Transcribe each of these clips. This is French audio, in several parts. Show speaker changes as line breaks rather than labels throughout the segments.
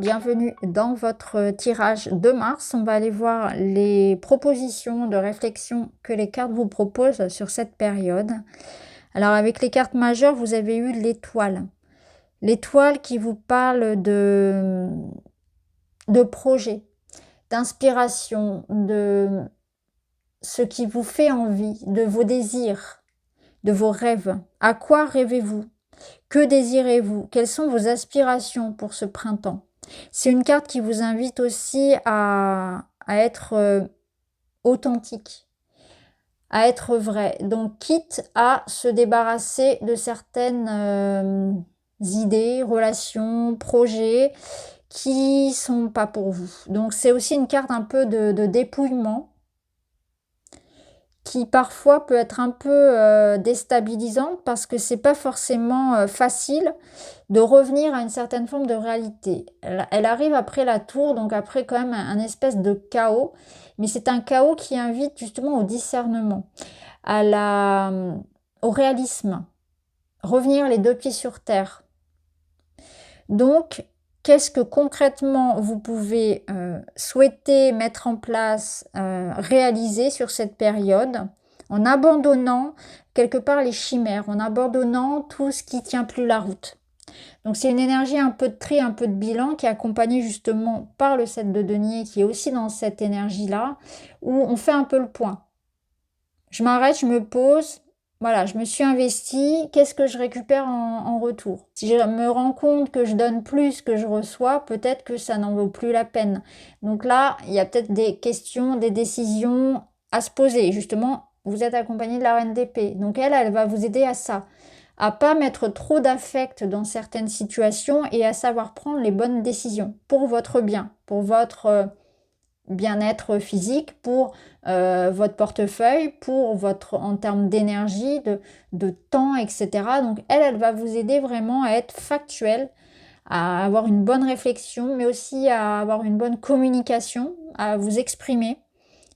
bienvenue dans votre tirage de mars. On va aller voir les propositions de réflexion que les cartes vous proposent sur cette période. Alors avec les cartes majeures, vous avez eu l'étoile. L'étoile qui vous parle de projet, d'inspiration, de ce qui vous fait envie, de vos désirs, de vos rêves. À quoi rêvez-vous? Que désirez-vous? Quelles sont vos aspirations pour ce printemps? C'est une carte qui vous invite aussi à être authentique, à être vrai. Donc, quitte à se débarrasser de certaines idées, relations, projets qui sont pas pour vous. Donc, c'est aussi une carte un peu de dépouillement qui parfois peut être un peu déstabilisante parce que c'est pas forcément facile de revenir à une certaine forme de réalité. Elle arrive après la tour, donc après quand même un espèce de chaos, mais c'est un chaos qui invite justement au discernement, au réalisme, revenir les deux pieds sur terre. Donc, qu'est-ce que concrètement vous pouvez souhaiter mettre en place, réaliser sur cette période, en abandonnant quelque part les chimères, en abandonnant tout ce qui tient plus la route. Donc c'est une énergie un peu de tri, un peu de bilan qui est accompagnée justement par le 7 de denier qui est aussi dans cette énergie-là, où on fait un peu le point. Je m'arrête, je me pose, voilà, je me suis investie, qu'est-ce que je récupère en retour? Si je me rends compte que je donne plus que je reçois, peut-être que ça n'en vaut plus la peine. Donc là, il y a peut-être des questions, des décisions à se poser. Justement, vous êtes accompagné de la reine d'épée. Donc elle va vous aider à ça. À pas mettre trop d'affect dans certaines situations et à savoir prendre les bonnes décisions pour votre bien, pour votre bien-être physique, pour votre portefeuille, pour votre en termes d'énergie, de temps, etc. Donc elle va vous aider vraiment à être factuelle, à avoir une bonne réflexion, mais aussi à avoir une bonne communication, à vous exprimer,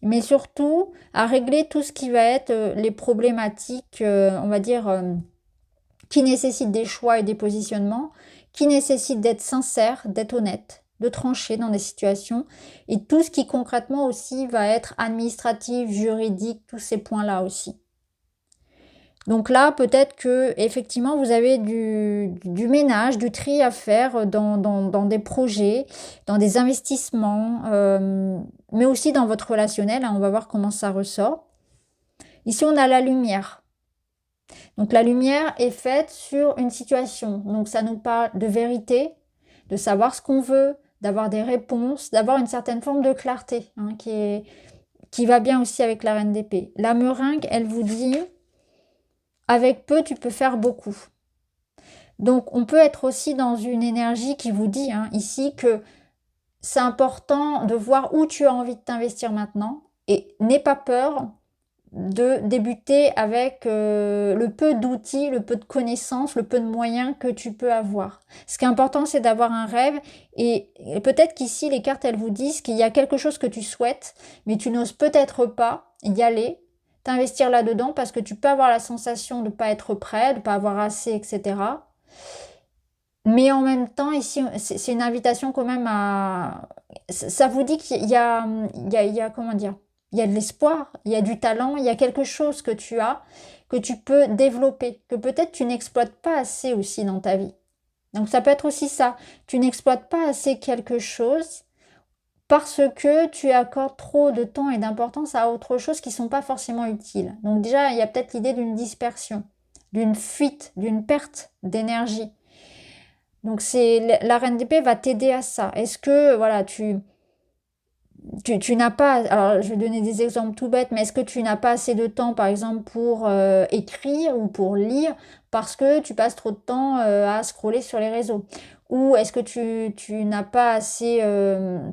mais surtout à régler tout ce qui va être les problématiques, on va dire, qui nécessitent des choix et des positionnements, qui nécessitent d'être sincère, d'être honnête, de trancher dans des situations, et tout ce qui concrètement aussi va être administratif, juridique, tous ces points-là aussi. Donc là, peut-être que effectivement vous avez du ménage, du tri à faire dans des projets, dans des investissements, mais aussi dans votre relationnel, hein, on va voir comment ça ressort. Ici, on a la lumière. Donc la lumière est faite sur une situation. Donc ça nous parle de vérité, de savoir ce qu'on veut, d'avoir des réponses, d'avoir une certaine forme de clarté, hein, qui va bien aussi avec la reine d'épée. La meringue, elle vous dit, avec peu, tu peux faire beaucoup. Donc on peut être aussi dans une énergie qui vous dit, hein, ici, que c'est important de voir où tu as envie de t'investir maintenant et n'aie pas peur de débuter avec le peu d'outils, le peu de connaissances, le peu de moyens que tu peux avoir. Ce qui est important, c'est d'avoir un rêve et peut-être qu'ici, les cartes, elles vous disent qu'il y a quelque chose que tu souhaites, mais tu n'oses peut-être pas y aller, t'investir là-dedans parce que tu peux avoir la sensation de ne pas être prêt, de ne pas avoir assez, etc. Mais en même temps, ici, c'est une invitation quand même à... Ça vous dit qu'il y a, comment dire, il y a de l'espoir, il y a du talent, il y a quelque chose que tu as, que tu peux développer, que peut-être tu n'exploites pas assez aussi dans ta vie. Donc ça peut être aussi ça. Tu n'exploites pas assez quelque chose parce que tu accordes trop de temps et d'importance à autre chose qui ne sont pas forcément utiles. Donc déjà, il y a peut-être l'idée d'une dispersion, d'une fuite, d'une perte d'énergie. Donc c'est la reine d'épée va t'aider à ça. Est-ce que voilà, tu n'as pas, alors je vais donner des exemples tout bêtes, mais est-ce que tu n'as pas assez de temps par exemple pour écrire ou pour lire parce que tu passes trop de temps à scroller sur les réseaux? Ou est-ce que tu n'as pas assez,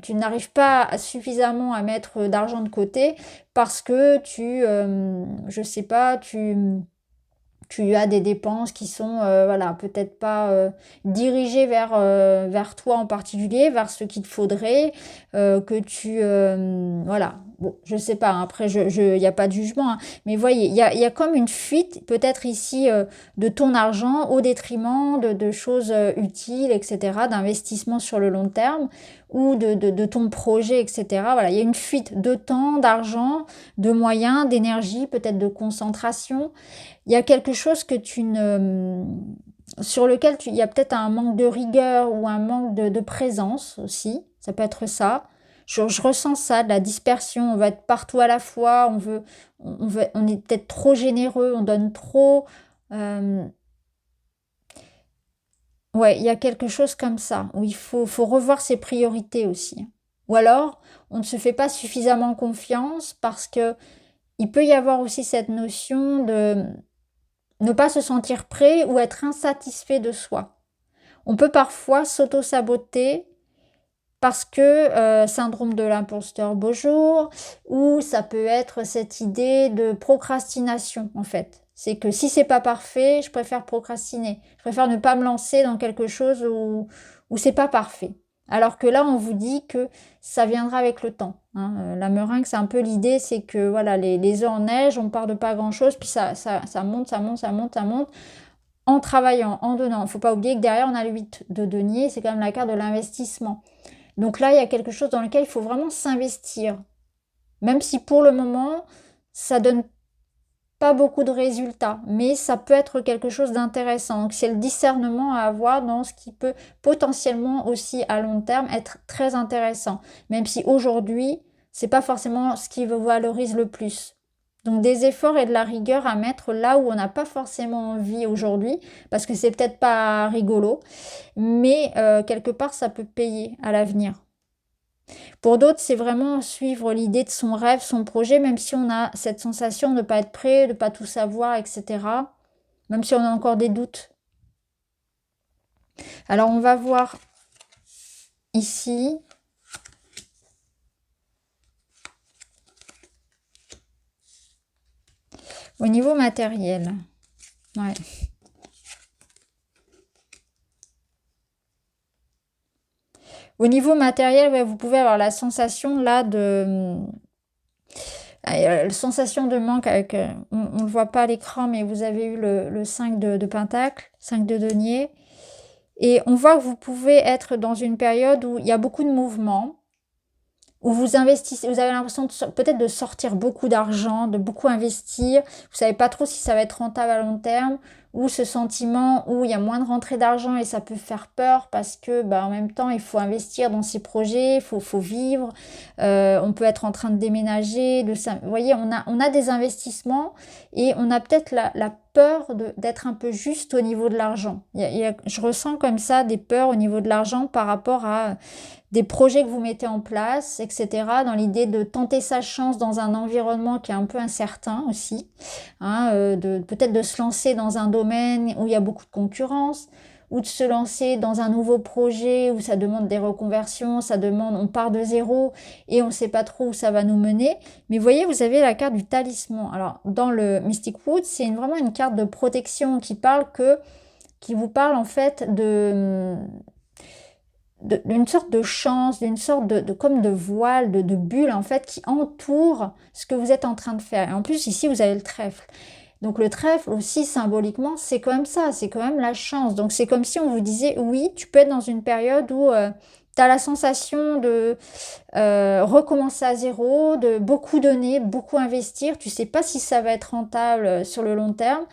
tu n'arrives pas suffisamment à mettre d'argent de côté parce que je sais pas, tu as des dépenses qui sont voilà, peut-être pas dirigées vers toi en particulier, vers ce qu'il te faudrait, que tu voilà, bon, je sais pas, hein, après, il n'y a pas de jugement, hein, mais voyez, il y a comme une fuite, peut-être ici, de ton argent au détriment de choses utiles, etc., d'investissement sur le long terme, ou de ton projet, etc. Voilà, il y a une fuite de temps, d'argent, de moyens, d'énergie, peut-être de concentration. Il y a quelque chose que tu ne sur lequel il y a peut-être un manque de rigueur ou un manque de présence aussi, ça peut être ça. Je ressens ça, de la dispersion, on va être partout à la fois, on est peut-être trop généreux, on donne trop. euh, ouais, il y a quelque chose comme ça, où faut revoir ses priorités aussi. Ou alors, on ne se fait pas suffisamment confiance parce que il peut y avoir aussi cette notion de ne pas se sentir prêt ou être insatisfait de soi. On peut parfois s'auto-saboter parce que syndrome de l'imposteur beau jour, ou ça peut être cette idée de procrastination en fait. C'est que si c'est pas parfait, je préfère procrastiner. Je préfère ne pas me lancer dans quelque chose où c'est pas parfait. Alors que là, on vous dit que ça viendra avec le temps, hein. La meringue, c'est un peu l'idée, c'est que voilà, les œufs en neige, on part de pas grand-chose, puis ça monte, ça monte, ça monte, ça monte, en travaillant, en donnant. Il ne faut pas oublier que derrière, on a le 8 de denier, c'est quand même la carte de l'investissement. Donc là, il y a quelque chose dans lequel il faut vraiment s'investir. Même si pour le moment, ça donne pas beaucoup de résultats, mais ça peut être quelque chose d'intéressant. Donc c'est le discernement à avoir dans ce qui peut potentiellement aussi à long terme être très intéressant. Même si aujourd'hui, c'est pas forcément ce qui vous valorise le plus. Donc des efforts et de la rigueur à mettre là où on n'a pas forcément envie aujourd'hui, parce que c'est peut-être pas rigolo, mais quelque part ça peut payer à l'avenir. Pour d'autres, c'est vraiment suivre l'idée de son rêve, son projet, même si on a cette sensation de ne pas être prêt, de ne pas tout savoir, etc. Même si on a encore des doutes. Alors, on va voir ici. Au niveau matériel. Ouais. Au niveau matériel, ouais, vous pouvez avoir la sensation là de la sensation de manque avec, on ne le voit pas à l'écran, mais vous avez eu le 5 de Pentacle, 5 de denier. Et on voit que vous pouvez être dans une période où il y a beaucoup de mouvements, où vous investissez, vous avez l'impression peut-être de sortir beaucoup d'argent, de beaucoup investir. Vous savez pas trop si ça va être rentable à long terme, ou ce sentiment où il y a moins de rentrée d'argent et ça peut faire peur parce que bah, en même temps il faut investir dans ces projets, faut vivre. On peut être en train de déménager, vous voyez, on a des investissements et on a peut-être la peur d'être un peu juste au niveau de l'argent. Je ressens comme ça des peurs au niveau de l'argent par rapport à des projets que vous mettez en place, etc., dans l'idée de tenter sa chance dans un environnement qui est un peu incertain aussi, hein, peut-être de se lancer dans un domaine où il y a beaucoup de concurrence, ou de se lancer dans un nouveau projet où ça demande des reconversions, on part de zéro et on ne sait pas trop où ça va nous mener. Mais vous voyez, vous avez la carte du talisman. Alors, dans le Mystic Wood, c'est vraiment une carte de protection qui vous parle en fait d'une sorte de chance, d'une sorte comme de voile, de bulle en fait qui entoure ce que vous êtes en train de faire. Et en plus ici vous avez le trèfle. Donc le trèfle aussi symboliquement c'est quand même ça, c'est quand même la chance. Donc c'est comme si on vous disait oui, tu peux être dans une période où tu as la sensation de recommencer à zéro, de beaucoup donner, beaucoup investir. Tu sais pas si ça va être rentable sur le long terme.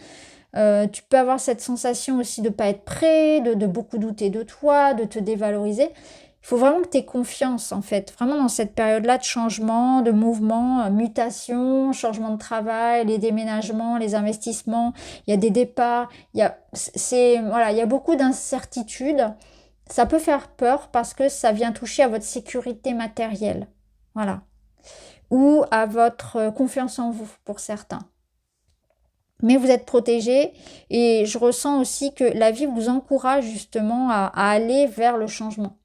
Tu peux avoir cette sensation aussi de ne pas être prêt, de beaucoup douter de toi, de te dévaloriser. Il faut vraiment que tu aies confiance, en fait, vraiment dans cette période-là de changement, de mouvement, mutation, changement de travail, les déménagements, les investissements, il y a des départs, voilà, il y a beaucoup d'incertitudes. Ça peut faire peur parce que ça vient toucher à votre sécurité matérielle, voilà, ou à votre confiance en vous pour certains. Mais vous êtes protégé et je ressens aussi que la vie vous encourage justement à aller vers le changement.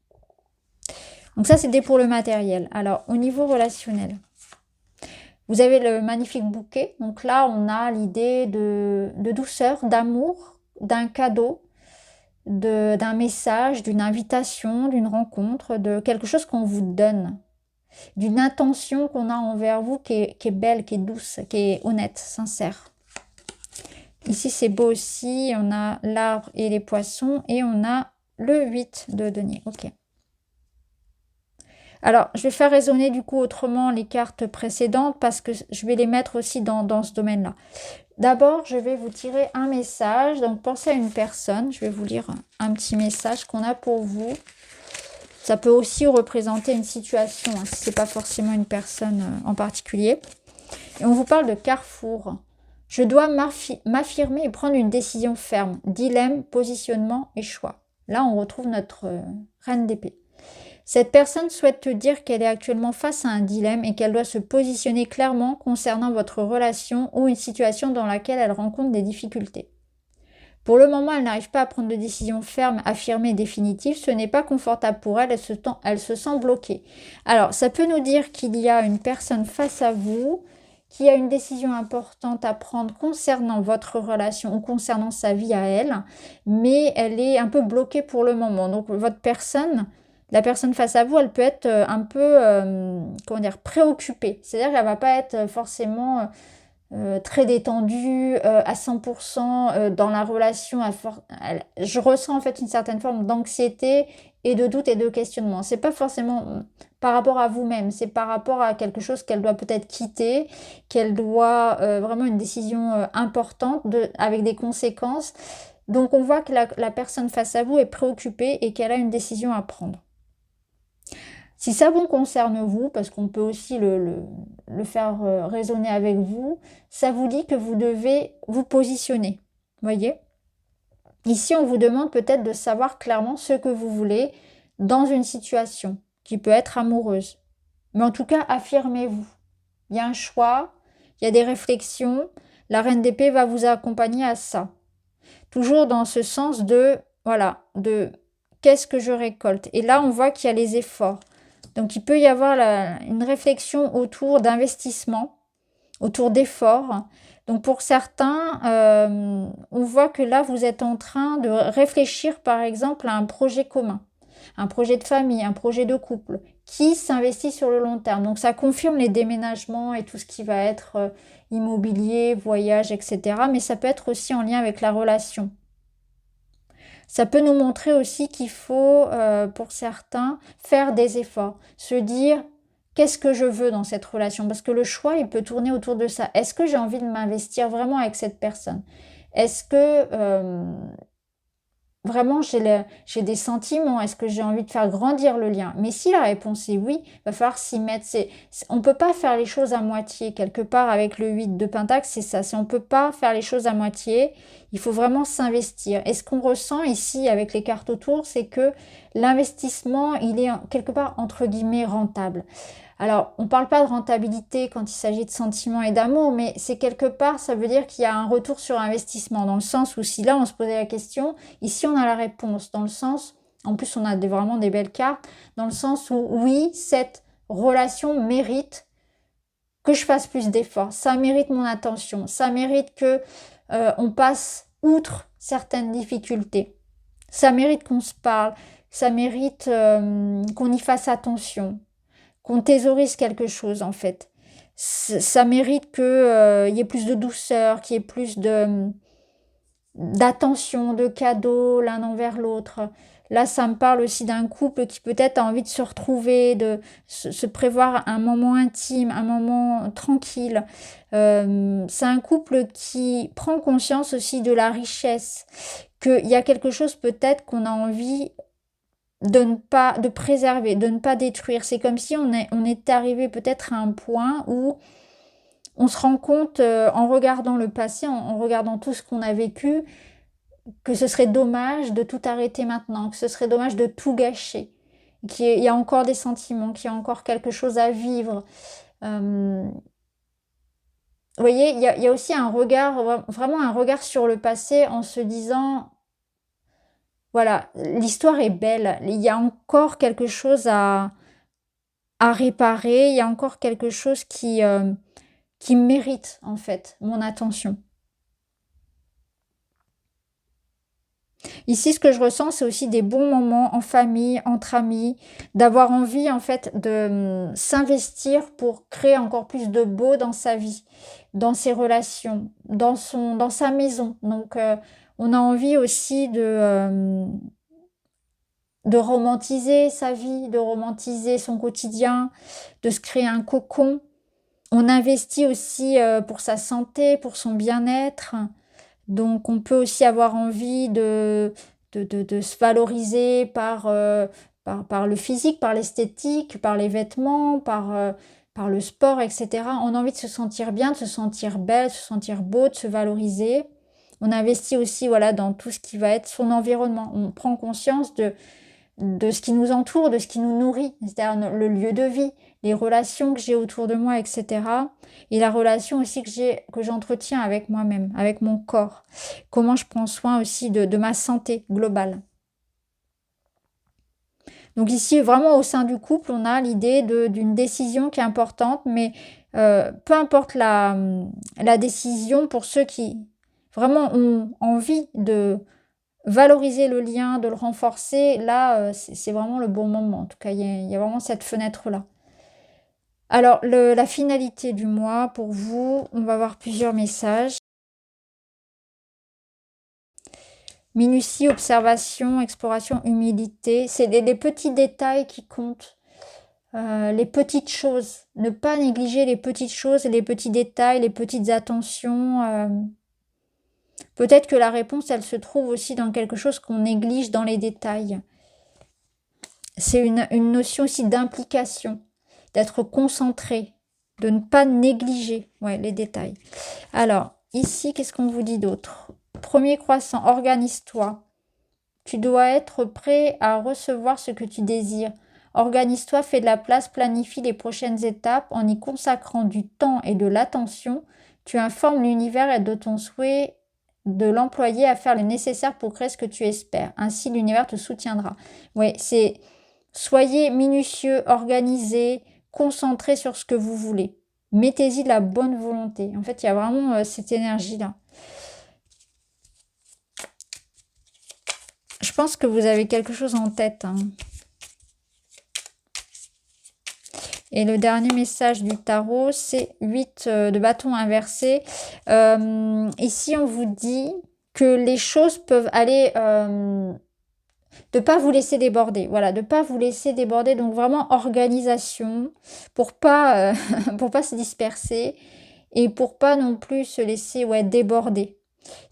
Donc ça, c'était pour le matériel. Alors, au niveau relationnel, vous avez le magnifique bouquet. Donc là, on a l'idée de douceur, d'amour, d'un cadeau, d'un message, d'une invitation, d'une rencontre, de quelque chose qu'on vous donne. d'une intention qu'on a envers vous qui est belle, qui est douce, qui est honnête, sincère. Ici, c'est beau aussi. On a l'arbre et les poissons et on a le 8 de denier. Ok. Alors, je vais faire résonner du coup autrement les cartes précédentes parce que je vais les mettre aussi dans ce domaine-là. D'abord, je vais vous tirer un message. Donc, pensez à une personne. Je vais vous lire un petit message qu'on a pour vous. Ça peut aussi représenter une situation, hein, si ce n'est pas forcément une personne en particulier. Et on vous parle de carrefour. Je dois m'affirmer et prendre une décision ferme. Dilemme, positionnement et choix. Là, on retrouve notre reine d'épée. Cette personne souhaite te dire qu'elle est actuellement face à un dilemme et qu'elle doit se positionner clairement concernant votre relation ou une situation dans laquelle elle rencontre des difficultés. Pour le moment, elle n'arrive pas à prendre de décision ferme, affirmée et définitive. Ce n'est pas confortable pour elle, elle se sent bloquée. Alors, ça peut nous dire qu'il y a une personne face à vous qui a une décision importante à prendre concernant votre relation ou concernant sa vie à elle, mais elle est un peu bloquée pour le moment. Donc, votre personne, la personne face à vous, elle peut être un peu, comment dire, préoccupée. C'est-à-dire qu'elle ne va pas être forcément très détendue, à 100% dans la relation. Je ressens en fait une certaine forme d'anxiété et de doute et de questionnement. C'est pas forcément par rapport à vous-même, c'est par rapport à quelque chose qu'elle doit peut-être quitter, qu'elle doit vraiment une décision importante avec des conséquences. Donc on voit que la personne face à vous est préoccupée et qu'elle a une décision à prendre. Si ça vous concerne vous, parce qu'on peut aussi le faire résonner avec vous, ça vous dit que vous devez vous positionner. Voyez? Ici, on vous demande peut-être de savoir clairement ce que vous voulez dans une situation qui peut être amoureuse. Mais en tout cas, affirmez-vous. Il y a un choix, il y a des réflexions. La reine d'épée va vous accompagner à ça. Toujours dans ce sens de, voilà, de qu'est-ce que je récolte. Et là, on voit qu'il y a les efforts. Donc, il peut y avoir une réflexion autour d'investissement, autour d'efforts. Donc, pour certains, on voit que là, vous êtes en train de réfléchir, par exemple, à un projet commun, un projet de famille, un projet de couple, qui s'investit sur le long terme. Donc, ça confirme les déménagements et tout ce qui va être immobilier, voyage, etc. Mais ça peut être aussi en lien avec la relation. Ça peut nous montrer aussi qu'il faut, pour certains, faire des efforts. Se dire, qu'est-ce que je veux dans cette relation? Parce que le choix, il peut tourner autour de ça. Est-ce que j'ai envie de m'investir vraiment avec cette personne? Est-ce que vraiment j'ai des sentiments? Est-ce que j'ai envie de faire grandir le lien? Mais si la réponse est oui, il va falloir s'y mettre. On ne peut pas faire les choses à moitié. Quelque part, avec le 8 de Pentacle, c'est ça. On ne peut pas faire les choses à moitié. Il faut vraiment s'investir. Et ce qu'on ressent ici avec les cartes autour, c'est que l'investissement, il est quelque part entre guillemets rentable. Alors, on ne parle pas de rentabilité quand il s'agit de sentiments et d'amour, mais c'est quelque part, ça veut dire qu'il y a un retour sur investissement, dans le sens où si là, on se posait la question, ici, on a la réponse, dans le sens, en plus, on a vraiment des belles cartes, dans le sens où, oui, cette relation mérite que je fasse plus d'efforts, ça mérite mon attention, ça mérite que on passe outre certaines difficultés, ça mérite qu'on se parle, ça mérite qu'on y fasse attention, qu'on thésaurise quelque chose en fait. Ça mérite qu'il y ait plus de douceur, qu'il y ait plus d'attention, de cadeaux l'un envers l'autre. Là, ça me parle aussi d'un couple qui peut-être a envie de se retrouver, de se prévoir un moment intime, un moment tranquille. C'est un couple qui prend conscience aussi de la richesse, qu'il y a quelque chose peut-être qu'on a envie de préserver, de ne pas détruire. C'est comme si on est arrivé peut-être à un point où on se rend compte, en regardant le passé, en regardant tout ce qu'on a vécu, que ce serait dommage de tout arrêter maintenant, que ce serait dommage de tout gâcher, qu'il y a encore des sentiments, qu'il y a encore quelque chose à vivre. Vous voyez, il y a aussi un regard, vraiment un regard sur le passé en se disant, voilà, l'histoire est belle, il y a encore quelque chose à réparer, il y a encore quelque chose qui mérite en fait mon attention. Ici, ce que je ressens, c'est aussi des bons moments en famille, entre amis, d'avoir envie en fait de s'investir pour créer encore plus de beau dans sa vie, dans ses relations, dans sa maison. Donc, on a envie aussi de romantiser sa vie, de romantiser son quotidien, de se créer un cocon. On investit aussi pour sa santé, pour son bien-être. Donc on peut aussi avoir envie de se valoriser par le physique, par l'esthétique, par les vêtements, par le sport, etc. On a envie de se sentir bien, de se sentir belle, de se sentir beau, de se valoriser. On investit aussi voilà, dans tout ce qui va être son environnement. On prend conscience de ce qui nous entoure, de ce qui nous nourrit, c'est-à-dire le lieu de vie, les relations que j'ai autour de moi, etc. Et la relation aussi que j'entretiens avec moi-même, avec mon corps. Comment je prends soin aussi de ma santé globale. Donc ici, vraiment au sein du couple, on a l'idée d'une décision qui est importante, mais peu importe la décision, pour ceux qui vraiment ont envie de valoriser le lien, de le renforcer, là, c'est vraiment le bon moment. En tout cas, il y a vraiment cette fenêtre-là. Alors, la finalité du mois, pour vous, on va voir plusieurs messages. Minutie, observation, exploration, humilité. C'est les petits détails qui comptent. Les petites choses. Ne pas négliger les petites choses, les petits détails, les petites attentions. Peut-être que la réponse, elle se trouve aussi dans quelque chose qu'on néglige dans les détails. C'est une notion aussi d'implication, d'être concentré, de ne pas négliger les détails. Alors, ici, qu'est-ce qu'on vous dit d'autre? Premier croissant, organise-toi. Tu dois être prêt à recevoir ce que tu désires. Organise-toi, fais de la place, planifie les prochaines étapes en y consacrant du temps et de l'attention. Tu informes l'univers et de ton souhait de l'employer à faire le nécessaire pour créer ce que tu espères. Ainsi, l'univers te soutiendra. Oui, c'est... Soyez minutieux, organisés, concentrés sur ce que vous voulez. Mettez-y de la bonne volonté. En fait, il y a vraiment cette énergie-là. Je pense que vous avez quelque chose en tête. Et le dernier message du tarot, c'est 8 de bâton inversé. Ici, on vous dit que les choses peuvent aller... de pas vous laisser déborder, voilà, de pas vous laisser déborder, donc vraiment organisation pour pas pour pas se disperser et pour pas non plus se laisser déborder.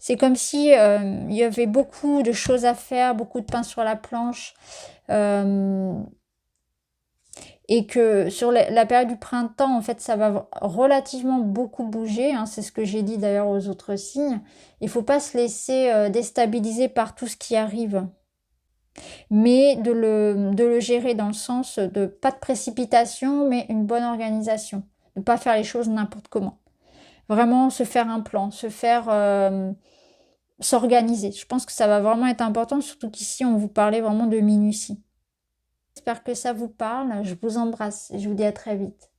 C'est comme si il y avait beaucoup de choses à faire, beaucoup de pain sur la planche, et que sur la période du printemps, en fait, ça va relativement beaucoup bouger, c'est ce que j'ai dit d'ailleurs aux autres signes. Il faut pas se laisser déstabiliser par tout ce qui arrive, mais de le gérer dans le sens de pas de précipitation, mais une bonne organisation. Ne pas faire les choses n'importe comment. Vraiment se faire un plan, s'organiser. Je pense que ça va vraiment être important, surtout qu'ici, on vous parlait vraiment de minutie. J'espère que ça vous parle. Je vous embrasse et je vous dis à très vite.